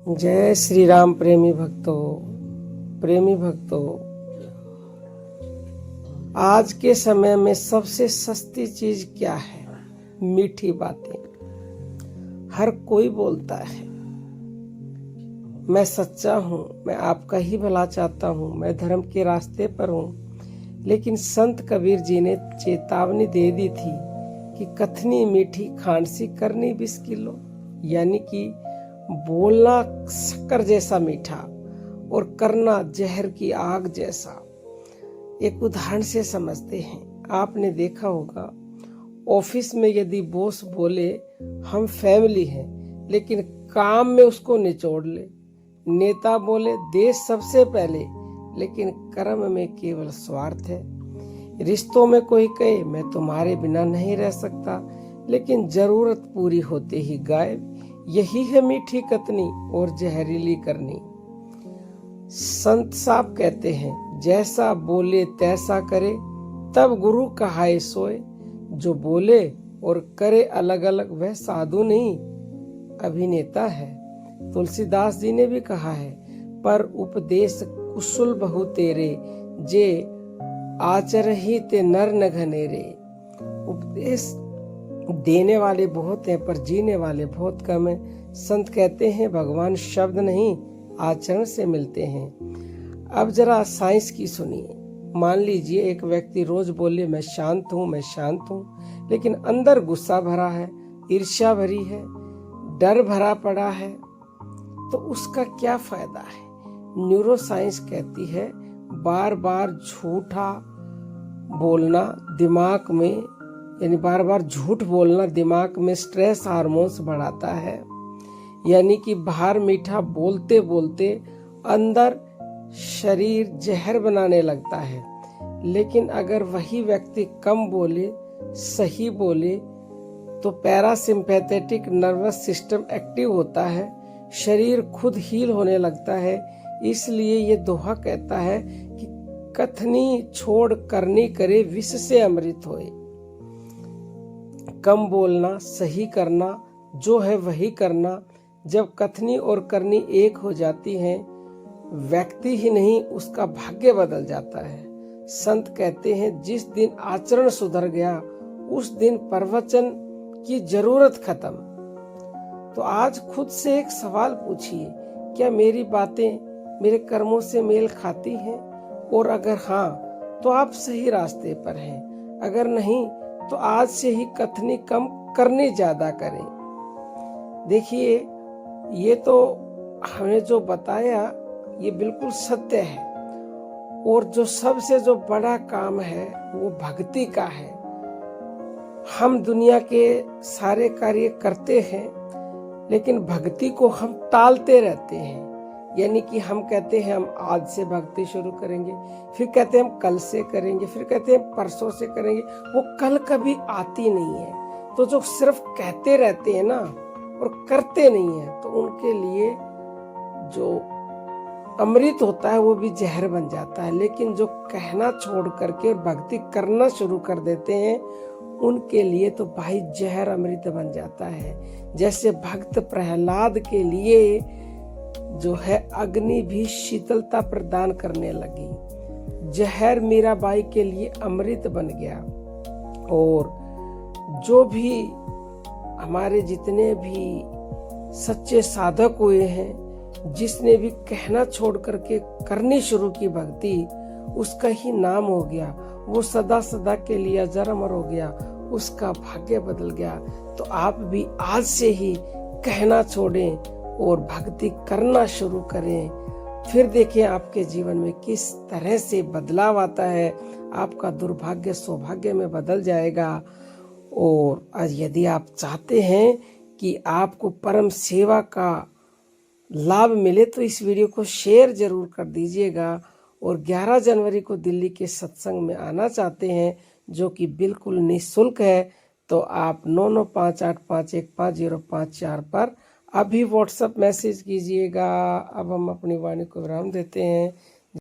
जय श्री राम। प्रेमी भक्तों, आज के समय में सबसे सस्ती चीज क्या है? मीठी बातें। हर कोई बोलता है मैं सच्चा हूँ, मैं आपका ही भला चाहता हूँ, मैं धर्म के रास्ते पर हूँ। लेकिन संत कबीर जी ने चेतावनी दे दी थी कि कथनी मीठी खांसी करनी 20 किलो, यानी कि बोलना शक्कर जैसा मीठा और करना जहर की आग जैसा। एक उदाहरण से समझते हैं। आपने देखा होगा ऑफिस में यदि बॉस बोले हम फैमिली हैं, लेकिन काम में उसको निचोड़ ले। नेता बोले देश सबसे पहले, लेकिन कर्म में केवल स्वार्थ है। रिश्तों में कोई कहे मैं तुम्हारे बिना नहीं रह सकता, लेकिन जरूरत पूरी होते ही गायब। यही है मीठी कतनी और जहरीली करनी। संत साहब कहते हैं जैसा बोले तैसा करे, तब गुरु कहाए सोए। जो बोले और करे अलग अलग वह साधु नहीं, अभिनेता है। तुलसीदास जी ने भी कहा है पर उपदेश कुशल बहु तेरे, जे आचरहि ते नर न घनेरे। उपदेश देने वाले बहुत हैं पर जीने वाले बहुत कम हैं। संत कहते हैं भगवान शब्द नहीं आचरण से मिलते हैं। अब जरा साइंस की सुनिए। मान लीजिए एक व्यक्ति रोज बोले मैं शांत हूँ, लेकिन अंदर गुस्सा भरा है, ईर्ष्या भरी है, डर भरा पड़ा है, तो उसका क्या फायदा है? न्यूरो साइंस कहती है बार बार झूठा बोलना दिमाग में, यानी बार बार झूठ बोलना दिमाग में स्ट्रेस हार्मोन्स बढ़ाता है। यानी कि बाहर मीठा बोलते बोलते अंदर शरीर जहर बनाने लगता है। लेकिन अगर वही व्यक्ति कम बोले, सही बोले, तो पैरासिम्पैथेटिक नर्वस सिस्टम एक्टिव होता है, शरीर खुद हील होने लगता है। इसलिए ये दोहा कहता है कि कथनी छोड़ करनी करे, विष से अमृत होए। कम बोलना, सही करना, जो है वही करना। जब कथनी और करनी एक हो जाती हैं, व्यक्ति ही नहीं उसका भाग्य बदल जाता है। संत कहते हैं जिस दिन आचरण सुधर गया उस दिन प्रवचन की जरूरत खत्म। तो आज खुद से एक सवाल पूछिए, क्या मेरी बातें मेरे कर्मों से मेल खाती हैं? और अगर हाँ तो आप सही रास्ते पर हैं, अगर नहीं तो आज से ही कथनी कम करनी ज्यादा करें। देखिए ये तो हमने जो बताया ये बिल्कुल सत्य है। और जो सबसे जो बड़ा काम है वो भक्ति का है। हम दुनिया के सारे कार्य करते हैं, लेकिन भक्ति को हम टालते रहते हैं। यानी कि हम कहते हैं हम आज से भक्ति शुरू करेंगे, फिर कहते हैं हम कल से करेंगे, फिर कहते हैं परसों से करेंगे। वो कल कभी आती नहीं है। तो जो सिर्फ कहते रहते हैं ना और करते नहीं है, तो उनके लिए जो अमृत होता है वो भी जहर बन जाता है। लेकिन जो कहना छोड़ करके भक्ति करना शुरू कर देते हैं, उनके लिए तो भाई जहर अमृत बन जाता है। जैसे भक्त प्रहलाद के लिए जो है अग्नि भी शीतलता प्रदान करने लगी, जहर मीराबाई के लिए अमृत बन गया। और जो भी हमारे जितने भी सच्चे साधक हुए हैं, जिसने भी कहना छोड़ करके करनी शुरू की भक्ति, उसका ही नाम हो गया, वो सदा सदा के लिए अजर अमर हो गया, उसका भाग्य बदल गया। तो आप भी आज से ही कहना छोड़ें और भक्ति करना शुरू करें। फिर देखें आपके जीवन में किस तरह से बदलाव आता है। आपका दुर्भाग्य सौभाग्य में बदल जाएगा। और यदि आप चाहते हैं कि आपको परम सेवा का लाभ मिले तो इस वीडियो को शेयर जरूर कर दीजिएगा। और 11 जनवरी को दिल्ली के सत्संग में आना चाहते हैं, जो कि बिल्कुल निःशुल्क है, तो आप 9958515054 पर अभी व्हाट्सएप मैसेज कीजिएगा। अब हम अपनी वाणी को विराम देते हैं।